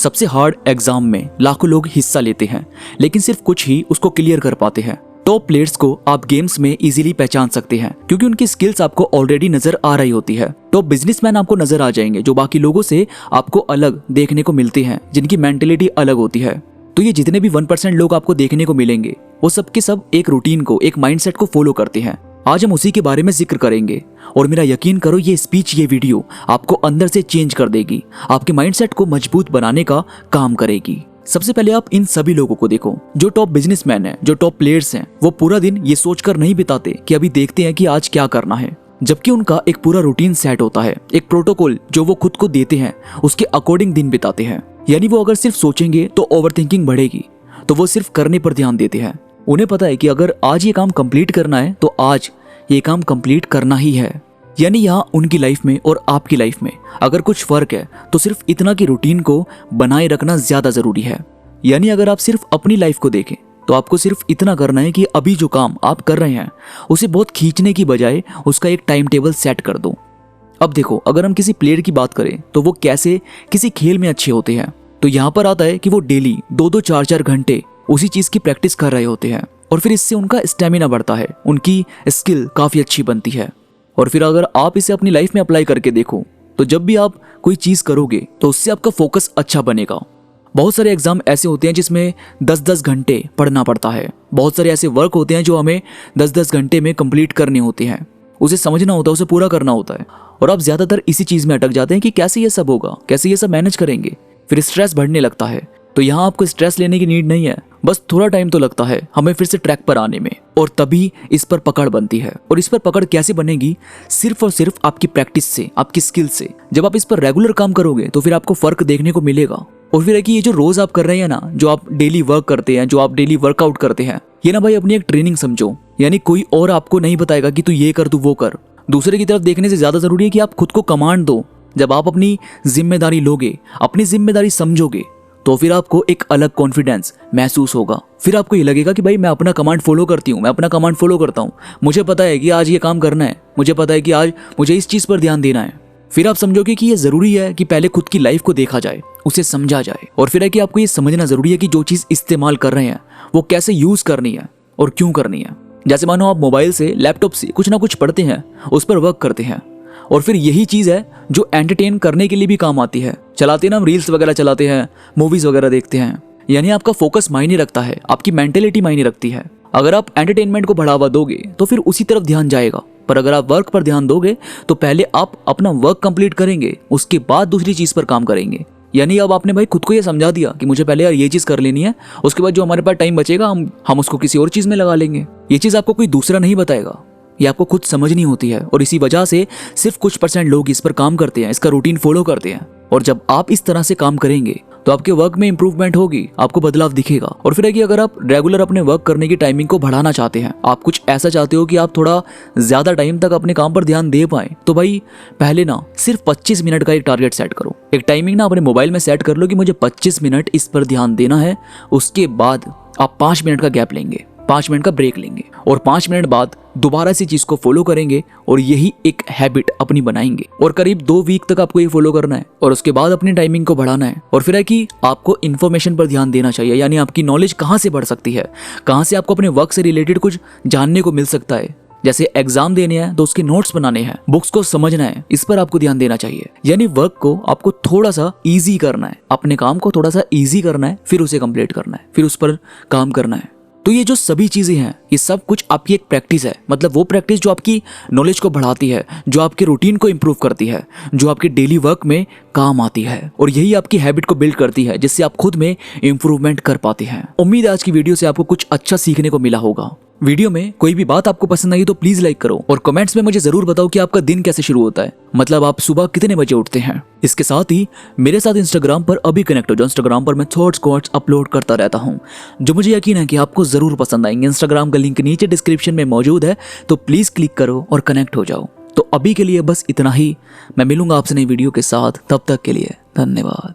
सबसे hard exam में लाखों लोग हिस्सा लेते हैं, लेकिन सिर्फ कुछ ही उसको क्लियर कर पाते हैं। टॉप प्लेयर्स को आप गेम्स में इजीली पहचान सकते हैं क्योंकि उनकी स्किल्स आपको ऑलरेडी नजर आ रही होती है। टॉप बिजनेसमैन आपको नजर आ जाएंगे जो बाकी लोगों से आपको अलग देखने को मिलते हैं, जिनकी मेंटेलिटी अलग होती है। तो ये जितने भी 1% लोग आपको देखने को मिलेंगे वो सबके सब एक रूटीन को, एक माइंडसेट को फॉलो करते हैं। आज हम उसी के बारे में जिक्र करेंगे और मेरा यकीन करो ये स्पीच, ये वीडियो आपको अंदर से चेंज कर देगी, आपके माइंडसेट को मजबूत बनाने का काम करेगी। सबसे पहले आप इन सभी लोगों को देखो जो टॉप बिजनेसमैन हैं, जो टॉप प्लेयर्स हैं। वो पूरा दिन ये सोचकर नहीं बिताते कि अभी देखते हैं कि आज क्या करना है, जबकि उनका एक पूरा रूटीन सेट होता है, एक प्रोटोकॉल जो वो खुद को देते हैं, उसके अकॉर्डिंग दिन बिताते हैं। यानी वो अगर सिर्फ सोचेंगे तो ओवरथिंकिंग बढ़ेगी, तो वो सिर्फ करने पर ध्यान देते हैं। उन्हें पता है कि अगर आज ये काम कंप्लीट करना है तो आज ये काम कंप्लीट करना ही है। यानी यहाँ उनकी लाइफ में और आपकी लाइफ में अगर कुछ फर्क है तो सिर्फ इतना कि रूटीन को बनाए रखना ज्यादा जरूरी है। यानी अगर आप सिर्फ अपनी लाइफ को देखें तो आपको सिर्फ इतना करना है कि अभी जो काम आप कर रहे हैं उसे बहुत खींचने की बजाय उसका एक टाइम टेबल सेट कर दो। अब देखो, अगर हम किसी प्लेयर की बात करें तो वो कैसे किसी खेल में अच्छे होते हैं, तो यहाँ पर आता है कि वो डेली 2-2, 4-4 घंटे उसी चीज की प्रैक्टिस कर रहे होते हैं और फिर इससे उनका स्टेमिना बढ़ता है, उनकी स्किल काफी अच्छी बनती है। और फिर अगर आप इसे अपनी लाइफ में अप्लाई करके देखो तो जब भी आप कोई चीज करोगे तो उससे आपका फोकस अच्छा बनेगा। बहुत सारे एग्जाम ऐसे होते हैं जिसमें 10-10 घंटे पढ़ना पड़ता है। बहुत सारे ऐसे वर्क होते हैं जो हमें 10-10 घंटे में कंप्लीट करने होते हैं, उसे समझना होता है, उसे पूरा करना होता है। और आप ज्यादातर इसी चीज में अटक जाते हैं कि कैसे ये सब होगा, कैसे ये सब मैनेज करेंगे, फिर स्ट्रेस बढ़ने लगता है। तो यहाँ आपको स्ट्रेस लेने की नीड नहीं है, बस थोड़ा टाइम तो लगता है हमें फिर से ट्रैक पर आने में, और तभी इस पर पकड़ बनती है। और इस पर पकड़ कैसे बनेगी? सिर्फ और सिर्फ आपकी प्रैक्टिस से, आपकी स्किल से। जब आप इस पर रेगुलर काम करोगे तो फिर आपको फर्क देखने को मिलेगा। और फिर है कि ये जो रोज आप कर रहे हैं ना, जो आप डेली वर्क करते हैं, जो आप डेली वर्कआउट करते हैं, ये ना भाई अपनी एक ट्रेनिंग समझो। यानी कोई और आपको नहीं बताएगा कि तू ये कर, तू वो कर। दूसरे की तरफ देखने से ज्यादा जरूरी है कि आप खुद को कमांड दो। जब आप अपनी जिम्मेदारी लोगे, अपनी जिम्मेदारी समझोगे, तो फिर आपको एक अलग कॉन्फिडेंस महसूस होगा। फिर आपको ये लगेगा कि भाई मैं अपना कमांड फॉलो करती हूँ, मैं अपना कमांड फॉलो करता हूँ, मुझे पता है कि आज ये काम करना है, मुझे पता है कि आज मुझे इस चीज पर ध्यान देना है। फिर आप समझोगे कि ये जरूरी है कि पहले खुद की लाइफ को देखा जाए, उसे समझा जाए। और फिर है कि आपको ये समझना जरूरी है कि जो चीज इस्तेमाल कर रहे हैं वो कैसे यूज करनी है और क्यों करनी है। जैसे मानो आप मोबाइल से, लैपटॉप से कुछ ना कुछ पढ़ते हैं, उस पर वर्क करते हैं, और फिर यही चीज है जो एंटरटेन करने के लिए भी काम आती है। चलाते हैं ना हम, रील्स वगैरह चलाते हैं, मूवीज वगैरह देखते हैं। यानी आपका फोकस मायने रखता है, आपकी मेंटेलिटी मायने रखती है। अगर आप एंटरटेनमेंट को बढ़ावा दोगे तो फिर उसी तरफ ध्यान जाएगा, पर अगर आप वर्क पर ध्यान दोगे तो पहले आप अपना वर्क कंप्लीट करेंगे, उसके बाद दूसरी चीज पर काम करेंगे। यानी अब आपने भाई खुद को ये समझा दिया कि मुझे पहले यार ये चीज कर लेनी है, उसके बाद जो हमारे पास टाइम बचेगा हम उसको किसी और चीज में लगा लेंगे। ये चीज आपको कोई दूसरा नहीं बताएगा, ये आपको खुद समझनी होती है। और इसी वजह से सिर्फ कुछ % लोग इस पर काम करते हैं, इसका रूटीन फॉलो करते हैं। और जब आप इस तरह से काम करेंगे तो आपके वर्क में इंप्रूवमेंट होगी, आपको बदलाव दिखेगा। और फिर है कि अगर आप रेगुलर अपने वर्क करने की टाइमिंग को बढ़ाना चाहते हैं, आप कुछ ऐसा चाहते हो कि आप थोड़ा ज्यादा टाइम तक अपने काम पर ध्यान दे पाए, तो भाई पहले ना सिर्फ 25 मिनट का एक टारगेट सेट करो। एक टाइमिंग ना अपने मोबाइल में सेट कर लो कि मुझे 25 मिनट इस पर ध्यान देना है। उसके बाद आप 5 मिनट का गैप लेंगे, 5 मिनट का ब्रेक लेंगे, और 5 मिनट बाद दोबारा इसी चीज को फॉलो करेंगे और यही एक हैबिट अपनी बनाएंगे। और करीब 2 वीक तक आपको ये फॉलो करना है और उसके बाद अपनी टाइमिंग को बढ़ाना है। और फिर है कि आपको इन्फॉर्मेशन पर ध्यान देना चाहिए। यानी आपकी नॉलेज कहाँ से बढ़ सकती है, कहाँ से आपको अपने वर्क से रिलेटेड कुछ जानने को मिल सकता है। जैसे एग्जाम देने हैं तो उसके नोट्स बनाने हैं, बुक्स को समझना है, इस पर आपको ध्यान देना चाहिए। यानी वर्क को आपको थोड़ा सा ईजी करना है, अपने काम को थोड़ा सा ईजी करना है, फिर उसे कंप्लीट करना है, फिर उस पर काम करना है। तो ये जो सभी चीजें हैं, ये सब कुछ आपकी एक प्रैक्टिस है। मतलब वो प्रैक्टिस जो आपकी नॉलेज को बढ़ाती है, जो आपके रूटीन को इंप्रूव करती है, जो आपके डेली वर्क में काम आती है, और यही आपकी हैबिट को बिल्ड करती है, जिससे आप खुद में इंप्रूवमेंट कर पाते हैं। उम्मीद है आज की वीडियो से आपको कुछ अच्छा सीखने को मिला होगा। वीडियो में कोई भी बात आपको पसंद आई तो प्लीज लाइक करो और कमेंट्स में मुझे जरूर बताओ कि आपका दिन कैसे शुरू होता है, मतलब आप सुबह कितने बजे उठते हैं। इसके साथ ही मेरे साथ इंस्टाग्राम पर अभी कनेक्ट हो जाओ। इंस्टाग्राम पर मैं थॉट्स क्वाट्स अपलोड करता रहता हूँ, जो मुझे यकीन है कि आपको जरूर पसंद आएंगे। इंस्टाग्राम का लिंक नीचे डिस्क्रिप्शन में मौजूद है, तो प्लीज क्लिक करो और कनेक्ट हो जाओ। तो अभी के लिए बस इतना ही, मैं मिलूंगा आपसे नई वीडियो के साथ, तब तक के लिए धन्यवाद।